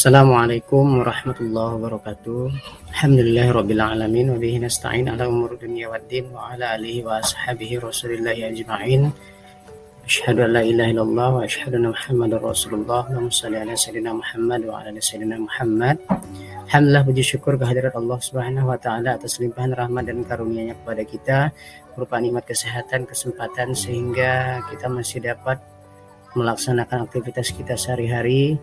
Assalamualaikum warahmatullahi wabarakatuh. Alhamdulillahirabbil alamin wa bihi nasta'in ala umuri dunya waddin wa ala alihi wa ashabihi rasulillahi ajma'in. Asyhadu an la ilaha illallah wa asyhadu anna Muhammadar Rasulullah. Allahumma shalli ala sayyidina Muhammad wa ala ali sayyidina Muhammad. Alhamdulillah, puji syukur kehadirat Allah Subhanahu wa taala atas limpahan rahmat dan karunia-Nya kepada kita berupa nikmat kesehatan, kesempatan sehingga kita masih dapat melaksanakan aktivitas kita sehari-hari.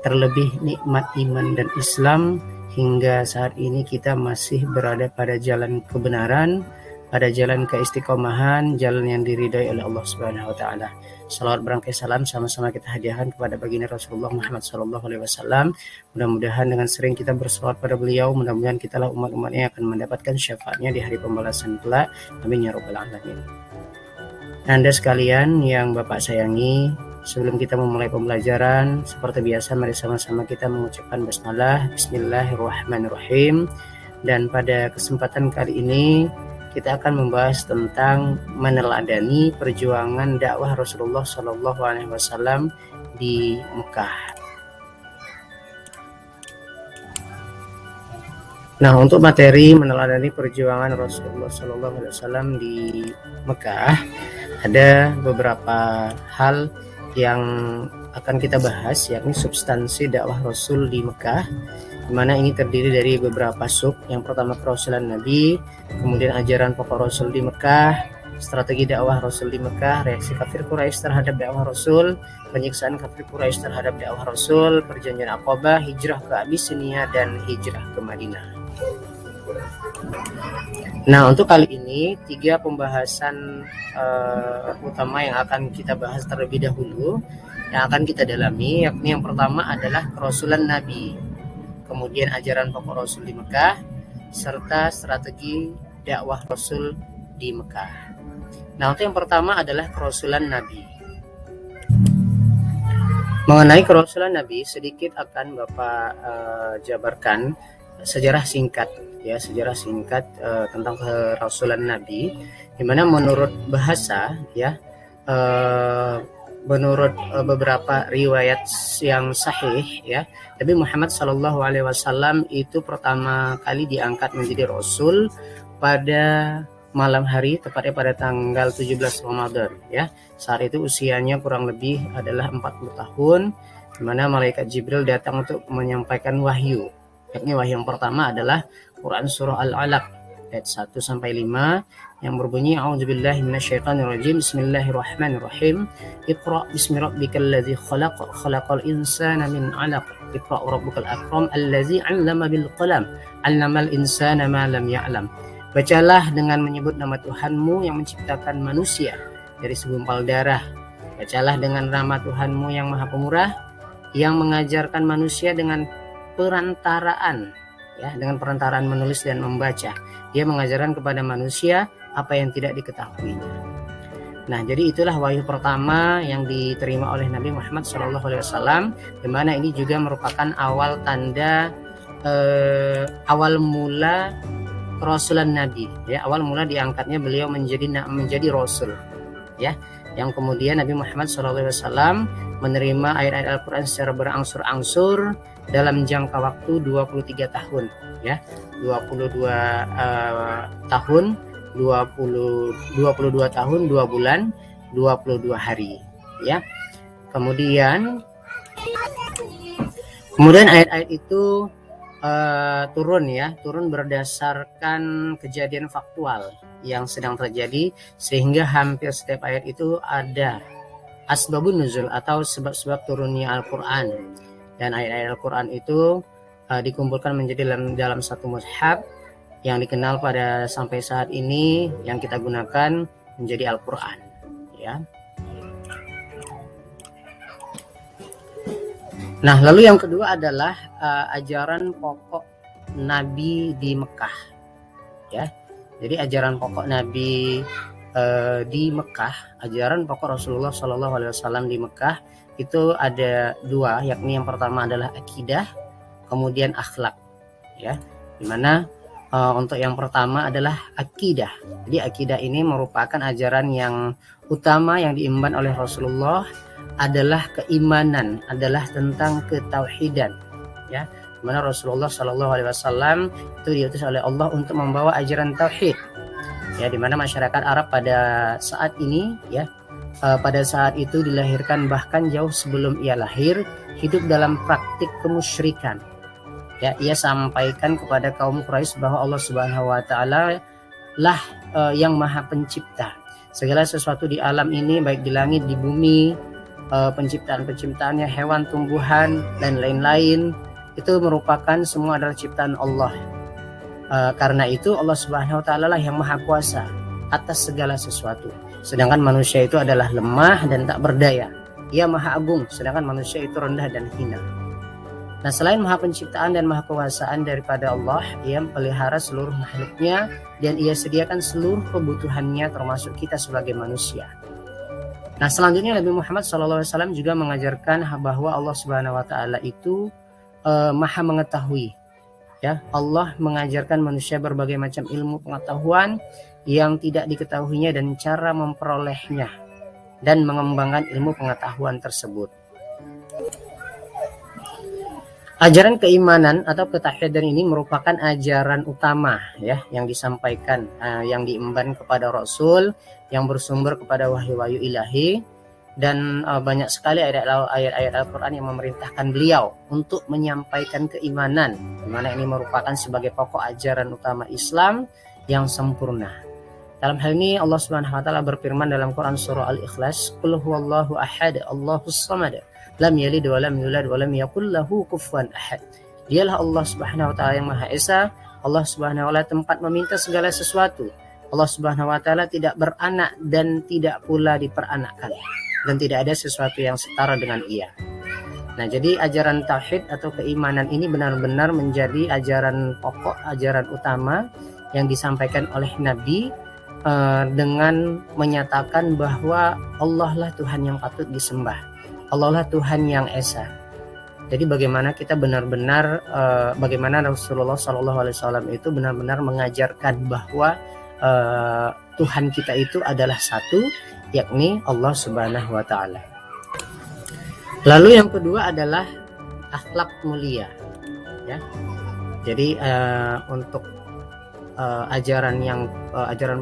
Terlebih nikmat iman dan Islam hingga saat ini kita masih berada pada jalan kebenaran, pada jalan keistiqomahan, jalan yang diridhai oleh Allah Subhanahu wa taala. Salawat berangkai salam sama-sama kita hadiahkan kepada baginda Rasulullah Muhammad sallallahu alaihi wasallam. Mudah-mudahan dengan sering kita berselawat pada beliau, mudah-mudahan kitalah umat-umatnya akan mendapatkan syafaatnya di hari pembalasan kelak. Amin ya rabbal alamin. Anda sekalian yang Bapak sayangi, sebelum kita memulai pembelajaran, seperti biasa mari sama-sama kita mengucapkan basmalah, bismillahirrahmanirrahim. Dan pada kesempatan kali ini kita akan membahas tentang meneladani perjuangan dakwah Rasulullah Shallallahu Alaihi Wasallam di Mekah. Nah, untuk materi meneladani perjuangan Rasulullah Shallallahu Alaihi Wasallam di Mekah, ada beberapa hal yang akan kita bahas, yakni substansi dakwah Rasul di Mekah, di mana ini terdiri dari beberapa sub. Yang pertama, kerasulan Nabi, kemudian ajaran pokok Rasul di Mekah, strategi dakwah Rasul di Mekah, reaksi kafir Quraisy terhadap dakwah Rasul, penyiksaan kafir Quraisy terhadap dakwah Rasul, perjanjian Aqabah, hijrah ke Abyssinia, dan hijrah ke Madinah. Nah, untuk kali ini 3 pembahasan utama yang akan kita bahas terlebih dahulu, yang akan kita dalami, yakni yang pertama adalah kerasulan Nabi, kemudian ajaran pokok Rasul di Mekah, serta strategi dakwah Rasul di Mekah. Nah, untuk yang pertama adalah kerasulan Nabi. Mengenai kerasulan Nabi, sedikit akan Bapak jabarkan sejarah singkat tentang kerasulan Nabi, di mana menurut bahasa menurut beberapa riwayat yang sahih Nabi Muhammad Shallallahu Alaihi Wasallam itu pertama kali diangkat menjadi Rasul pada malam hari, tepatnya pada tanggal 17 Ramadan Saat itu usianya kurang lebih adalah 40 tahun, di mana malaikat Jibril datang untuk menyampaikan wahyu. Yakni wahyu yang pertama adalah Quran surah Al-Alaq ayat 1 sampai 5 yang berbunyi a'udzubillahi minasyaitonirrajim bismillahirrahmanirrahim iqra bismi rabbikal ladzi khalaq khalaqal insana min 'alaq iqra rabbukal akram allazi 'allama bil qalam 'allamal insana ma lam ya'lam. Bacalah dengan menyebut nama Tuhanmu yang menciptakan manusia dari segumpal darah. Bacalah dengan nama Tuhanmu yang Maha Pemurah yang mengajarkan manusia dengan perantaraan menulis dan membaca. Dia mengajarkan kepada manusia apa yang tidak diketahuinya. Nah, jadi itulah wahyu pertama yang diterima oleh Nabi Muhammad SAW, di mana ini juga merupakan awal tanda awal mula kerasulan Nabi, awal mula diangkatnya beliau menjadi Rasul, yang kemudian Nabi Muhammad SAW menerima ayat-ayat Al-Quran secara berangsur-angsur dalam jangka waktu 23 tahun 22 tahun 22 tahun 2 bulan 22 hari kemudian ayat-ayat itu turun berdasarkan kejadian faktual yang sedang terjadi, sehingga hampir setiap ayat itu ada asbabun nuzul atau sebab-sebab turunnya Al-Quran. Dan ayat-ayat Al-Quran itu dikumpulkan menjadi dalam satu mushaf yang dikenal pada sampai saat ini yang kita gunakan menjadi Al-Quran Nah, lalu yang kedua adalah ajaran pokok Nabi di Mekah Jadi ajaran pokok Nabi di Mekah, ajaran pokok Rasulullah Shallallahu Alaihi Wasallam di Mekah itu ada 2, yakni yang pertama adalah akidah, kemudian akhlak dimana untuk yang pertama adalah akidah. Jadi akidah ini merupakan ajaran yang utama yang diemban oleh Rasulullah, adalah keimanan, adalah tentang ketauhidan ya, di mana Rasulullah Shallallahu Alaihi Wasallam itu diutus oleh Allah untuk membawa ajaran tauhid, ya, di mana masyarakat Arab pada saat ini, ya, pada saat itu dilahirkan, bahkan jauh sebelum ia lahir hidup dalam praktik kemusyrikan. Ya, ia sampaikan kepada kaum Quraisy bahwa Allah Subhanahu wa taala lah yang Maha Pencipta. Segala sesuatu di alam ini, baik di langit, di bumi, penciptaan-penciptaannya, hewan, tumbuhan, dan lain-lain, itu merupakan semua adalah ciptaan Allah. Karena itu Allah Subhanahu wa taala lah yang Maha Kuasa atas segala sesuatu. Sedangkan manusia itu adalah lemah dan tak berdaya. Ia Maha Agung, sedangkan manusia itu rendah dan hina. Nah, selain Maha Penciptaan dan Maha Kekuasaan daripada Allah, ia pelihara seluruh makhluknya dan ia sediakan seluruh kebutuhannya termasuk kita sebagai manusia. Nah, selanjutnya Nabi Muhammad SAW juga mengajarkan bahwa Allah Subhanahu wa taala itu Maha mengetahui. Ya, Allah mengajarkan manusia berbagai macam ilmu pengetahuan yang tidak diketahuinya dan cara memperolehnya dan mengembangkan ilmu pengetahuan tersebut. Ajaran keimanan atau ketauhidan ini merupakan ajaran utama, ya, yang disampaikan, yang diemban kepada Rasul, yang bersumber kepada wahyu-wahyu ilahi, dan banyak sekali ayat-ayat Al-Quran yang memerintahkan beliau untuk menyampaikan keimanan, di mana ini merupakan sebagai pokok ajaran utama Islam yang sempurna. Dalam hal ini Allah Subhanahu wa taala berfirman dalam Quran surah Al-Ikhlas, "Qul huwallahu ahad, Allahus samad, lam yalid wa lam yulad wa lam yakul lahu kufuwan ahad." Dialah Allah Subhanahu wa taala yang Maha Esa, Allah Subhanahu wa taala tempat meminta segala sesuatu. Allah Subhanahu wa taala tidak beranak dan tidak pula diperanakkan, dan tidak ada sesuatu yang setara dengan Ia. Nah, jadi ajaran tauhid atau keimanan ini benar-benar menjadi ajaran pokok, ajaran utama yang disampaikan oleh Nabi dengan menyatakan bahwa Allah lah Tuhan yang patut disembah, Allah lah Tuhan yang Esa. Jadi bagaimana kita benar-benar bagaimana Rasulullah SAW itu benar-benar mengajarkan bahwa Tuhan kita itu adalah satu, yakni Allah Subhanahu wa taala. Lalu yang kedua adalah akhlak mulia, ya. Jadi untuk ajaran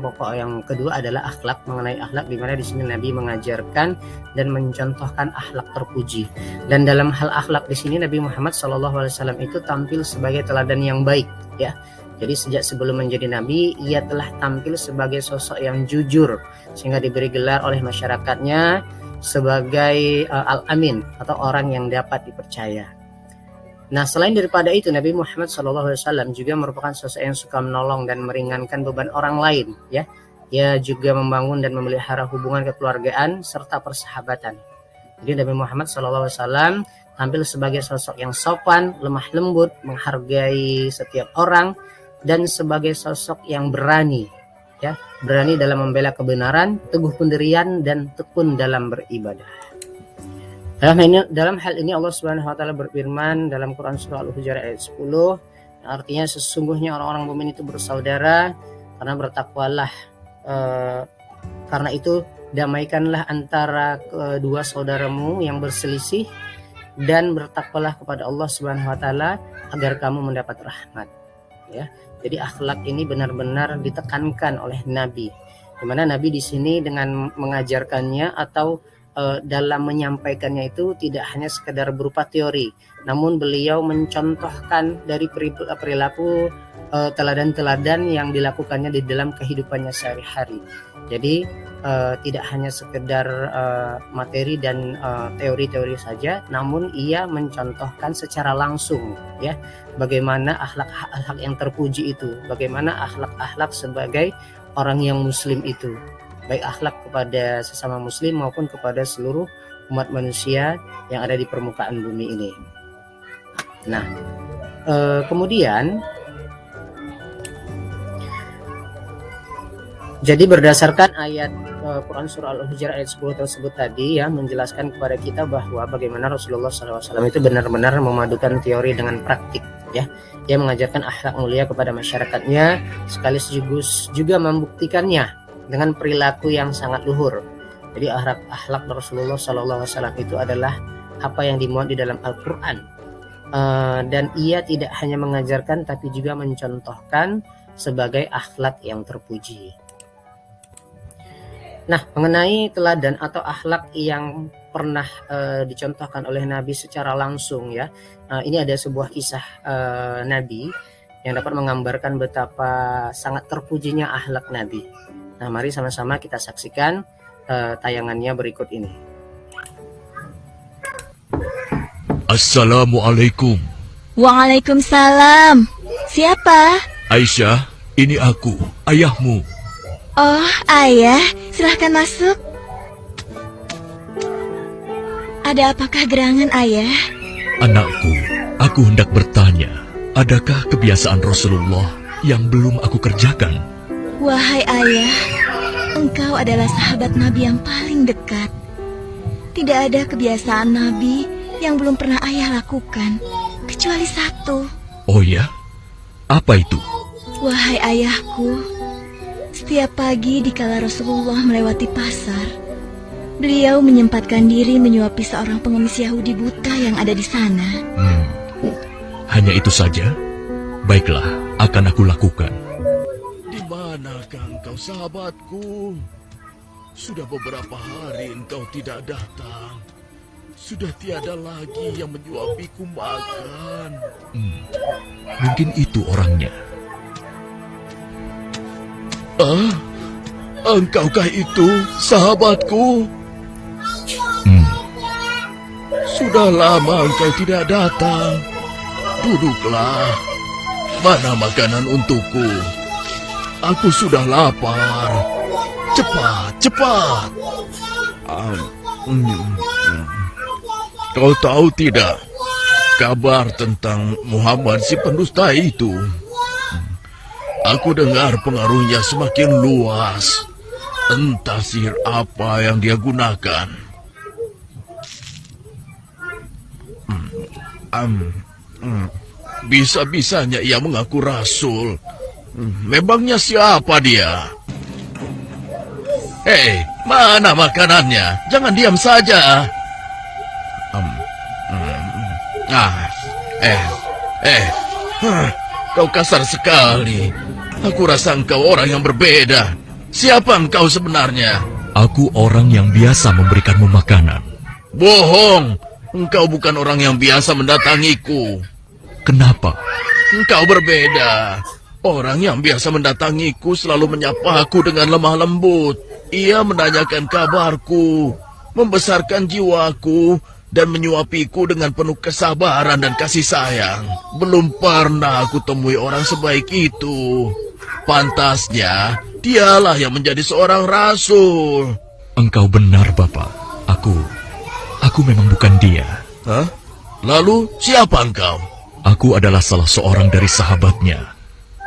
pokok yang kedua adalah akhlak, mengenai akhlak, di mana di sini Nabi mengajarkan dan mencontohkan akhlak terpuji. Dan dalam hal akhlak di sini Nabi Muhammad SAW itu tampil sebagai teladan yang baik, ya. Jadi sejak sebelum menjadi nabi, ia telah tampil sebagai sosok yang jujur, sehingga diberi gelar oleh masyarakatnya sebagai Al-Amin atau orang yang dapat dipercaya. Nah, selain daripada itu, Nabi Muhammad SAW juga merupakan sosok yang suka menolong dan meringankan beban orang lain, ya. Ia juga membangun dan memelihara hubungan kekeluargaan serta persahabatan. Jadi Nabi Muhammad SAW tampil sebagai sosok yang sopan, lemah lembut, menghargai setiap orang, dan sebagai sosok yang berani, ya, berani dalam membela kebenaran, teguh pendirian, dan tekun dalam beribadah. Dalam hal ini Allah Subhanahu wa taala berfirman dalam Quran surah Al-Hujurat ayat 10, artinya sesungguhnya orang-orang mukmin itu bersaudara karena bertakwalah, karena itu damaikanlah antara kedua saudaramu yang berselisih dan bertakwalah kepada Allah Subhanahu wa taala agar kamu mendapat rahmat, ya. Jadi akhlak ini benar-benar ditekankan oleh Nabi, di mana Nabi di sini dengan mengajarkannya atau dalam menyampaikannya itu tidak hanya sekedar berupa teori, namun beliau mencontohkan dari perilaku teladan-teladan yang dilakukannya di dalam kehidupannya sehari-hari. Jadi tidak hanya sekedar materi dan teori-teori saja, namun ia mencontohkan secara langsung, ya, bagaimana akhlak-akhlak yang terpuji itu, bagaimana akhlak-akhlak sebagai orang yang muslim itu, baik akhlak kepada sesama muslim maupun kepada seluruh umat manusia yang ada di permukaan bumi ini. Nah, kemudian jadi berdasarkan ayat Quran surah Al-Hujurat ayat 10 tersebut tadi, ya, menjelaskan kepada kita bahwa bagaimana Rasulullah SAW itu benar-benar memadukan teori dengan praktik, ya. Dia mengajarkan akhlak mulia kepada masyarakatnya, sekaligus juga membuktikannya dengan perilaku yang sangat luhur. Jadi akhlak Rasulullah SAW itu adalah apa yang dimuat di dalam Al-Quran, dan ia tidak hanya mengajarkan tapi juga mencontohkan sebagai akhlak yang terpuji. Nah, mengenai teladan atau akhlak yang pernah dicontohkan oleh Nabi secara langsung ya, ini ada sebuah kisah Nabi yang dapat menggambarkan betapa sangat terpujinya akhlak Nabi. Nah, mari sama-sama kita saksikan tayangannya berikut ini. Assalamualaikum. Waalaikumsalam. Siapa? Aisyah, ini aku, ayahmu. Oh, ayah. Silahkan masuk. Ada apakah gerangan, ayah? Anakku, aku hendak bertanya, adakah kebiasaan Rasulullah yang belum aku kerjakan? Wahai ayah, engkau adalah sahabat Nabi yang paling dekat. Tidak ada kebiasaan Nabi yang belum pernah ayah lakukan, kecuali satu. Oh ya? Apa itu? Wahai ayahku, setiap pagi dikala Rasulullah melewati pasar, beliau menyempatkan diri menyuapi seorang pengemis Yahudi buta yang ada di sana. Hanya itu saja? Baiklah, akan aku lakukan. Di manakah engkau, sahabatku? Sudah beberapa hari engkau tidak datang. Sudah tiada lagi yang menyuapiku makan. Mungkin itu orangnya. Engkaukah itu sahabatku? Sudah lama engkau tidak datang. Duduklah. Mana makanan untukku? Aku sudah lapar. Cepat, cepat. Kau tahu tidak kabar tentang Muhammad si pendusta itu? Aku dengar pengaruhnya semakin luas. Entah sihir apa yang dia gunakan. Bisa-bisanya ia mengaku rasul. Memangnya siapa dia? Hei, mana makanannya? Jangan diam saja. Kau kasar sekali. Aku rasa engkau orang yang berbeda. Siapa engkau sebenarnya? Aku orang yang biasa memberikanmu makanan. Bohong. Engkau bukan orang yang biasa mendatangiku. Kenapa? Engkau berbeda. Orang yang biasa mendatangiku selalu menyapa aku dengan lemah lembut. Ia menanyakan kabarku, membesarkan jiwaku, dan menyuapiku dengan penuh kesabaran dan kasih sayang. Belum pernah aku temui orang sebaik itu. Pantasnya, dialah yang menjadi seorang rasul. Engkau benar, Bapak. Aku memang bukan dia. Hah? Lalu, siapa engkau? Aku adalah salah seorang dari sahabatnya.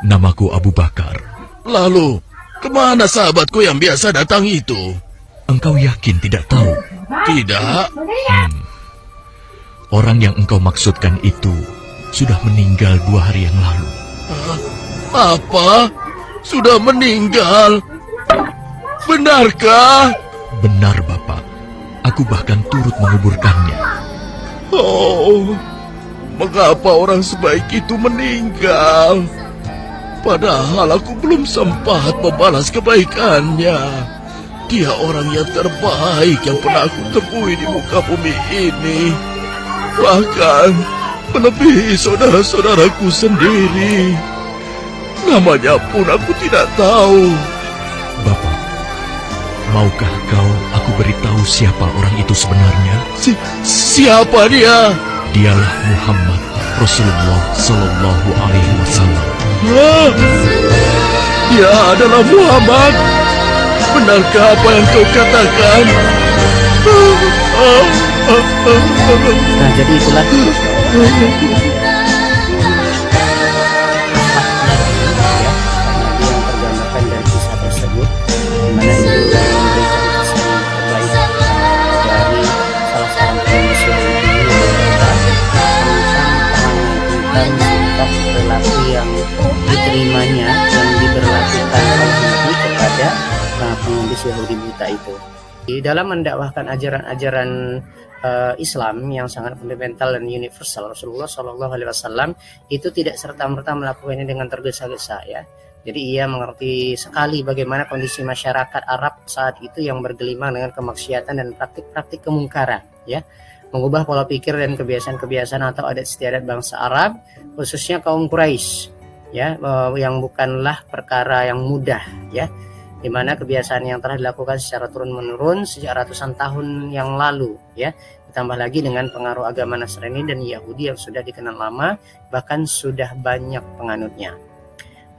Namaku Abu Bakar. Lalu, kemana sahabatku yang biasa datang itu? Engkau yakin tidak tahu? Tidak. Orang yang engkau maksudkan itu sudah meninggal 2 hari yang lalu. Apa? Sudah meninggal? Benarkah? Benar, Bapak. Aku bahkan turut menguburkannya. Oh, mengapa orang sebaik itu meninggal? Padahal aku belum sempat membalas kebaikannya. Dia orang yang terbaik yang pernah aku temui di muka bumi ini. Bahkan melebihi saudara-saudaraku sendiri. Namanya pun aku tidak tahu. Bapak, maukah aku beritahu siapa orang itu sebenarnya? Siapa dia? Dialah Muhammad Rasulullah Sallallahu Alaihi Wasallam. Dia adalah Muhammad. Benarkah apa yang kau katakan? Nah, jadi itulah yang tergambarkan dari kisah tersebut, di mana itu memberikan kesan terbaik dari salah seorang pemimpin tentang sikap perilaku yang diterimanya yang diberlakukan oleh Nabi kepada pengemis Yahudi buta itu. Di dalam mendakwahkan ajaran-ajaran Islam yang sangat fundamental dan universal, Rasulullah Shallallahu Alaihi Wasallam itu tidak serta-merta melakukannya dengan tergesa-gesa ya. Jadi ia mengerti sekali bagaimana kondisi masyarakat Arab saat itu yang bergelimang dengan kemaksiatan dan praktik-praktik kemungkaran ya. Mengubah pola pikir dan kebiasaan-kebiasaan atau adat istiadat bangsa Arab, khususnya kaum Quraisy ya, yang bukanlah perkara yang mudah ya, di mana kebiasaan yang telah dilakukan secara turun-menurun sejak ratusan tahun yang lalu ya, ditambah lagi dengan pengaruh agama Nasrani dan Yahudi yang sudah dikenal lama, bahkan sudah banyak penganutnya.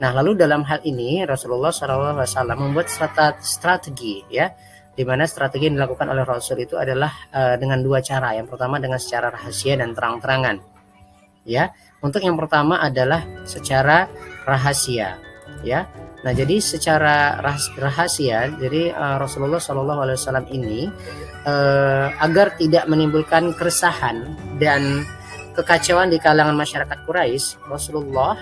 Nah, lalu dalam hal ini Rasulullah SAW membuat strategi ya, di mana strategi yang dilakukan oleh Rasul itu adalah dengan dua cara. Yang pertama dengan secara rahasia dan terang-terangan ya. Untuk yang pertama adalah secara rahasia ya. Nah, jadi secara rahasia, jadi Rasulullah SAW ini agar tidak menimbulkan keresahan dan kekacauan di kalangan masyarakat Quraisy, Rasulullah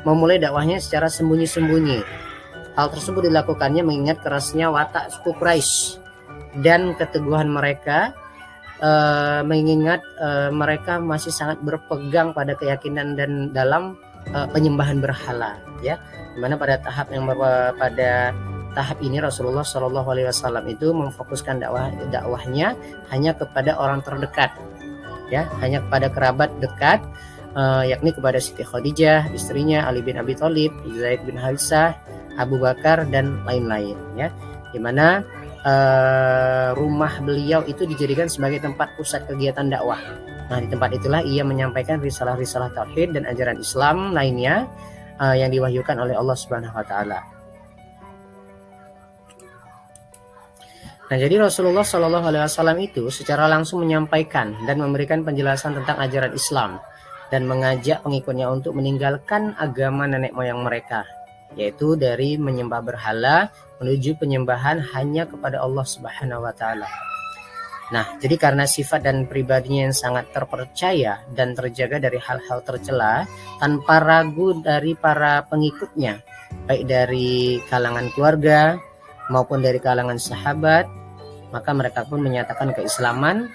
memulai dakwahnya secara sembunyi-sembunyi. Hal tersebut dilakukannya mengingat kerasnya watak suku Quraisy dan keteguhan mereka, mengingat mereka masih sangat berpegang pada keyakinan dan dalam penyembahan berhala ya, dimana pada tahap ini Rasulullah Shallallahu Alaihi Wasallam itu memfokuskan dakwahnya hanya kepada orang terdekat ya, hanya kepada kerabat dekat, yakni kepada Siti Khadijah, istrinya, Ali bin Abi Thalib, Zaid bin Haritsah, Abu Bakar dan lain-lain ya, dimana rumah beliau itu dijadikan sebagai tempat pusat kegiatan dakwah. Nah, di tempat itulah ia menyampaikan risalah-risalah tauhid dan ajaran Islam lainnya yang diwahyukan oleh Allah Subhanahu wa taala. Nah, jadi Rasulullah Shallallahu alaihi wasallam itu secara langsung menyampaikan dan memberikan penjelasan tentang ajaran Islam dan mengajak pengikutnya untuk meninggalkan agama nenek moyang mereka, yaitu dari menyembah berhala menuju penyembahan hanya kepada Allah Subhanahu wa taala. Nah, jadi karena sifat dan pribadinya yang sangat terpercaya dan terjaga dari hal-hal tercela, tanpa ragu dari para pengikutnya, baik dari kalangan keluarga maupun dari kalangan sahabat, maka mereka pun menyatakan keislaman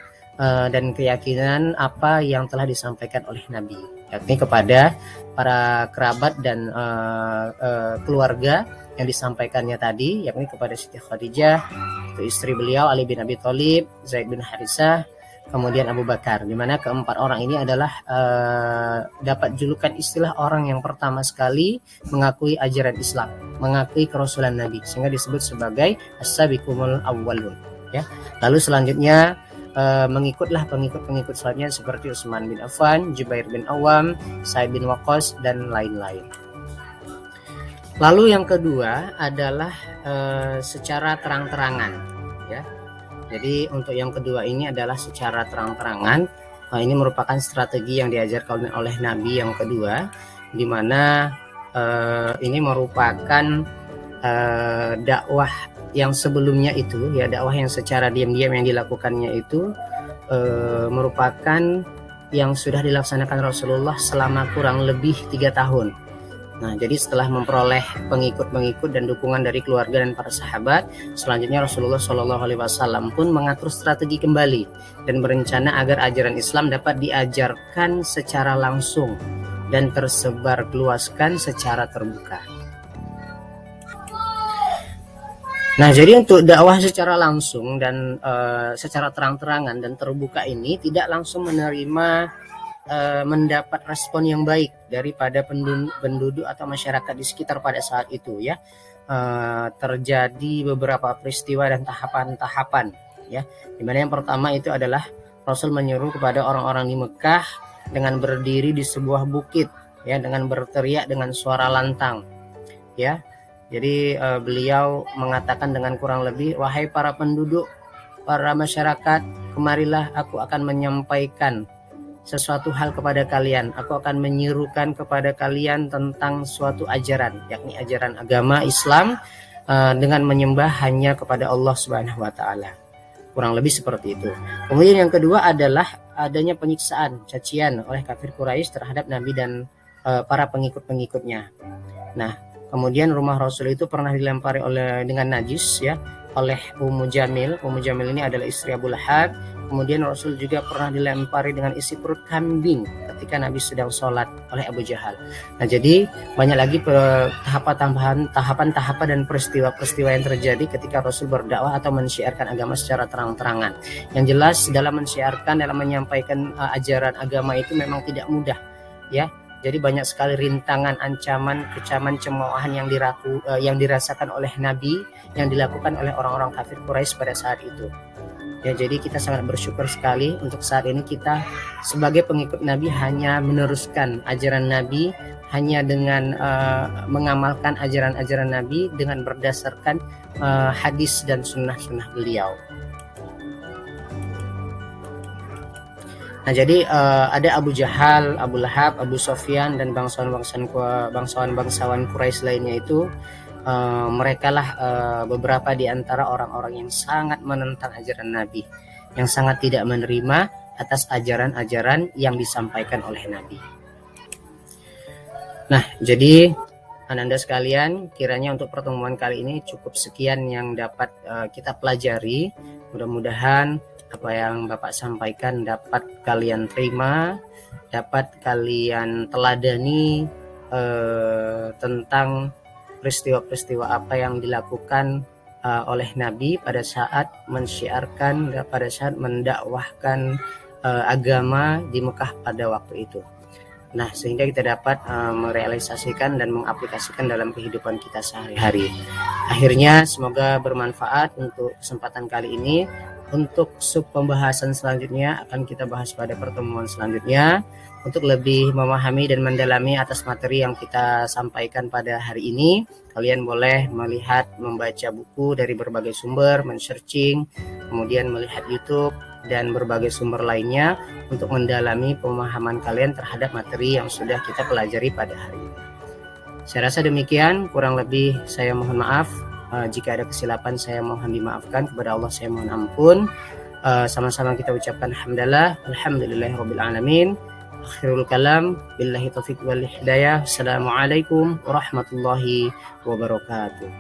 dan keyakinan apa yang telah disampaikan oleh Nabi, yakni kepada para kerabat dan keluarga yang disampaikannya tadi, yakni kepada Siti Khadijah, itu istri beliau, Ali bin Abi Thalib, Zaid bin Haritsah, kemudian Abu Bakar, di mana keempat orang ini adalah dapat julukan istilah orang yang pertama sekali mengakui ajaran Islam, mengakui kerasulan Nabi, sehingga disebut sebagai as-sabiqul awwalun ya. Lalu selanjutnya mengikutlah pengikut selanjutnya seperti Utsman bin Affan, Jubair bin Awam, Sa'id bin Waqqas dan lain-lain. Lalu yang kedua adalah secara terang-terangan ya. Jadi untuk yang kedua ini adalah secara terang-terangan. Ini merupakan strategi yang diajarkan oleh Nabi yang kedua, di mana ini merupakan dakwah yang sebelumnya itu ya, dakwah yang secara diam-diam yang dilakukannya itu merupakan yang sudah dilaksanakan Rasulullah selama kurang lebih 3 tahun. Nah, jadi setelah memperoleh pengikut-pengikut dan dukungan dari keluarga dan para sahabat, selanjutnya Rasulullah Shallallahu Alaihi Wasallam pun mengatur strategi kembali dan berencana agar ajaran Islam dapat diajarkan secara langsung dan tersebar luaskan secara terbuka. Nah, jadi untuk dakwah secara langsung dan secara terang-terangan dan terbuka ini tidak langsung mendapat respon yang baik daripada penduduk atau masyarakat di sekitar pada saat itu ya. Terjadi beberapa peristiwa dan tahapan-tahapan ya. Dimana yang pertama itu adalah Rasul menyuruh kepada orang-orang di Mekah dengan berdiri di sebuah bukit ya, dengan berteriak dengan suara lantang ya. Jadi beliau mengatakan dengan kurang lebih, wahai para penduduk, para masyarakat, kemarilah aku akan menyampaikan sesuatu hal kepada kalian. Aku akan menyerukan kepada kalian tentang suatu ajaran, yakni ajaran agama Islam dengan menyembah hanya kepada Allah Subhanahu wa taala. Kurang lebih seperti itu. Kemudian yang kedua adalah adanya penyiksaan, cacian oleh kafir Quraisy terhadap Nabi dan para pengikut-pengikutnya. Nah, kemudian rumah Rasul itu pernah dilempari dengan najis ya oleh Ummu Jamil. Ummu Jamil ini adalah istri Abu Lahab Kemudian Rasul juga pernah dilempari dengan isi perut kambing ketika Nabi sedang sholat oleh Abu Jahal. Nah, jadi banyak lagi tahapan-tahapan dan peristiwa-peristiwa yang terjadi ketika Rasul berdakwah atau mensyiarkan agama secara terang-terangan. Yang jelas dalam mensyiarkan, dalam menyampaikan ajaran agama itu memang tidak mudah, ya. Jadi banyak sekali rintangan, ancaman, kecaman, cemoohan yang dirasakan oleh Nabi, yang dilakukan oleh orang-orang kafir Quraisy pada saat itu. Ya, jadi kita sangat bersyukur sekali untuk saat ini kita sebagai pengikut Nabi hanya meneruskan ajaran Nabi, hanya dengan mengamalkan ajaran-ajaran Nabi dengan berdasarkan hadis dan sunnah-sunnah beliau. Nah, jadi ada Abu Jahal, Abu Lahab, Abu Sofyan dan bangsawan-bangsawan Quraisy lainnya itu mereka lah beberapa di antara orang-orang yang sangat menentang ajaran Nabi, yang sangat tidak menerima atas ajaran-ajaran yang disampaikan oleh Nabi. Nah, jadi Ananda sekalian, kiranya untuk pertemuan kali ini cukup sekian yang dapat kita pelajari. Mudah-mudahan apa yang Bapak sampaikan dapat kalian terima, dapat kalian teladani tentang peristiwa-peristiwa apa yang dilakukan oleh Nabi pada saat mensyiarkan, pada saat mendakwahkan agama di Mekah pada waktu itu. Nah, sehingga kita dapat merealisasikan dan mengaplikasikan dalam kehidupan kita sehari-hari. Akhirnya semoga bermanfaat untuk kesempatan kali ini. Untuk sub pembahasan selanjutnya akan kita bahas pada pertemuan selanjutnya. Untuk lebih memahami dan mendalami atas materi yang kita sampaikan pada hari ini, kalian boleh melihat, membaca buku dari berbagai sumber, men-searching, kemudian melihat YouTube dan berbagai sumber lainnya untuk mendalami pemahaman kalian terhadap materi yang sudah kita pelajari pada hari ini. Saya rasa demikian, kurang lebih saya mohon maaf. Jika ada kesilapan saya mohon dimaafkan, kepada Allah saya mohon ampun. Sama-sama kita ucapkan alhamdulillahirabbil alamin. Akhirul kalam, billahi taufiq wal hidayah. Assalamualaikum warahmatullahi wabarakatuh.